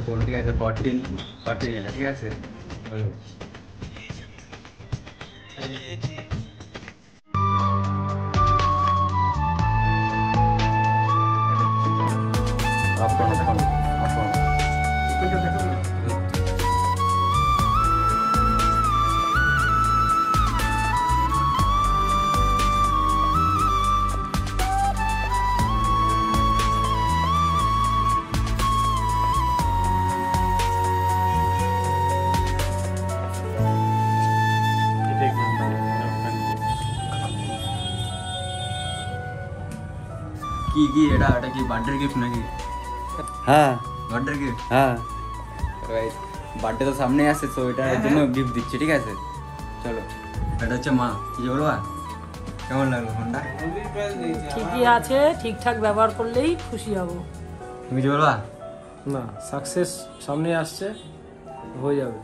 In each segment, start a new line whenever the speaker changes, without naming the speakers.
Phone ঠিক আছে 14 ঠিক আছে। কি এটা কি বার্থডে গিফট নাকি?
হ্যাঁ
বার্থডে গিফট।
হ্যাঁ
বার্থডে তো সামনে আসছে, তো এটার জন্য গিফট দিচ্ছি, ঠিক আছে। চলো, এটা হচ্ছে মা। কি বলবা, কেমন লাগলো ফোনটা?
ঠিকই আছে, ঠিকঠাক ব্যবহার করলেই খুশি হব।
তুমি কি বলবা?
না, সাকসেস সামনে আসছে, হয়ে যাবে।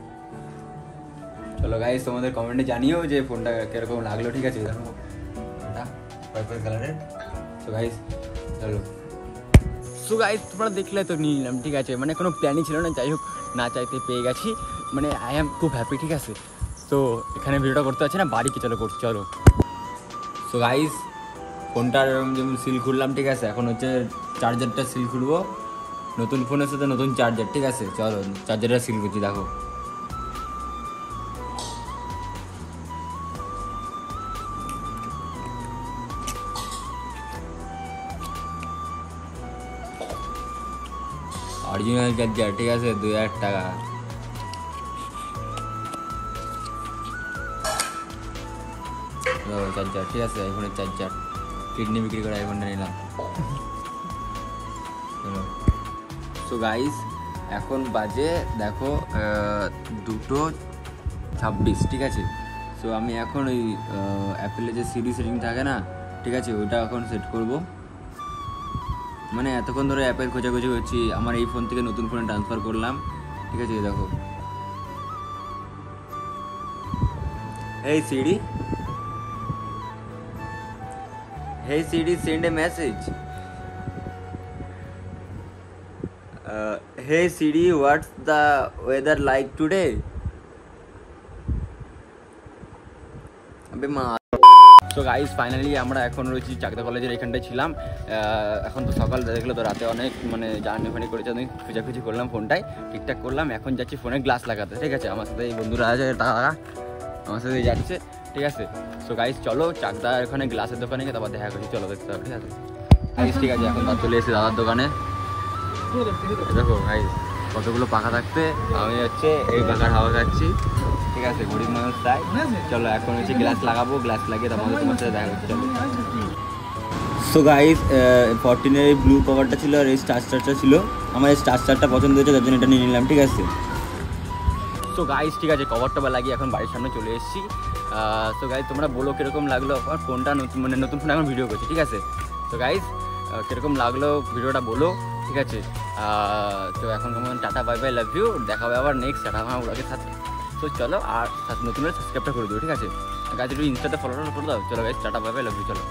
চলো গাইস, তোমাদের কমেন্টে জানিও যে ফোনটা কিরকম লাগলো, ঠিক আছে। দেখো এটা পার্পল কালারের। তো গাইস চলো। সো গাইস, তোমরা দেখলে তো নিয়ে নিলাম, ঠিক আছে। মানে কোনো প্ল্যানই ছিল না, যাই হোক না চাইতে পেয়ে গেছি। মানে আই অ্যাম খুব হ্যাপি, ঠিক আছে। তো এখানে ভিডিওটা করতে পারছি না, বাড়ি কি চলো করছি, চলো। সো গাইস, ফোনটার যেমন সিল খুললাম, ঠিক আছে। এখন হচ্ছে চার্জারটা সিল খুলবো। নতুন ফোনের সাথে নতুন চার্জার, ঠিক আছে। চলো চার্জারটা সিল করছি, দেখো। অরিজিনাল চার্জার, ঠিক আছে, 2000 টাকা। চার্জার, ঠিক আছে, আইফোনের চার্জার। কিডনি বিক্রি করে আইফোনটা নিলাম। সো গাইস, এখন বাজে দেখো 2:26, ঠিক আছে। সো আমি এখন ওই অ্যাপেলের যে সিরি সেটিং থাকে না, ঠিক আছে, ওইটা এখন সেট করব। মানে এতক্ষণ ধরে অ্যাপের খোঁজাখুঁজি করছি, আমার এই ফোন থেকে নতুন ফোনে ট্রান্সফার করলাম, ঠিক আছে। দেখো, Hey Siri, send a message. Hey Siri, what's the weather like today? So guys, finally আমরা এখন রয়েছি চাকদা কলেজের এখানটায় ছিলাম। এখন তো সকাল দেখলে তো, রাতে অনেক মানে জার্নি ফানি করেছে, অনেক খোঁজাখুঁজি করলাম, ফোনটাই ঠিকঠাক করলাম। এখন যাচ্ছি ফোনে গ্লাস লাগাতে, ঠিক আছে। আমার সাথে এই বন্ধুরা আছে, তারা আমার সাথে যাচ্ছে, ঠিক আছে। সো গাইস চলো, চাকদা ওখানে গ্লাসের দোকানে গিয়ে তারপর দেখা করছি, চলো দেখতে হবে, ঠিক আছে গাইস। ঠিক আছে, এখন চলে এসেছি দাদার দোকানে। দেখো গাইস, কতগুলো পাখা থাকতে আমি হচ্ছে এই পাখার হাওয়া খাচ্ছি, ঠিক আছে। গরিব মানুষ তাই। চলো এখন হচ্ছে গ্লাস লাগাবো, গ্লাস লাগিয়ে তারপরে তোমার সাথে দেখা করছি, চলো। সো গাইস, 14-এর এই ব্লু কভারটা ছিল আর এই স্টারটা ছিল। আমার এই স্টারটা পছন্দ হয়েছে, তার জন্য এটা নিয়ে নিলাম, ঠিক আছে। সো গাইস, ঠিক আছে, কভারটা লাগিয়ে এখন বাড়ির সামনে চলে এসেছি। সো গাইস, তোমরা বলো কীরকম লাগলো আমার ফোনটা, মানে নতুন ফোন এখন ভিডিও করছি, ঠিক আছে। তো গাইস, কীরকম লাগলো ভিডিওটা বলো, ঠিক আছে। তো এখন কেমন, tata bye bye, love you, দেখা হবে আবার নেক্সট টাটা আমার ব্লগের সাথে। তো চলো, আর নতুন সাবস্ক্রাইবটা করে দিও, ঠিক আছে। গাইস একটু ইনস্টাতে ফলো করে দাও। চলো guys, tata bye bye, love you, চলো।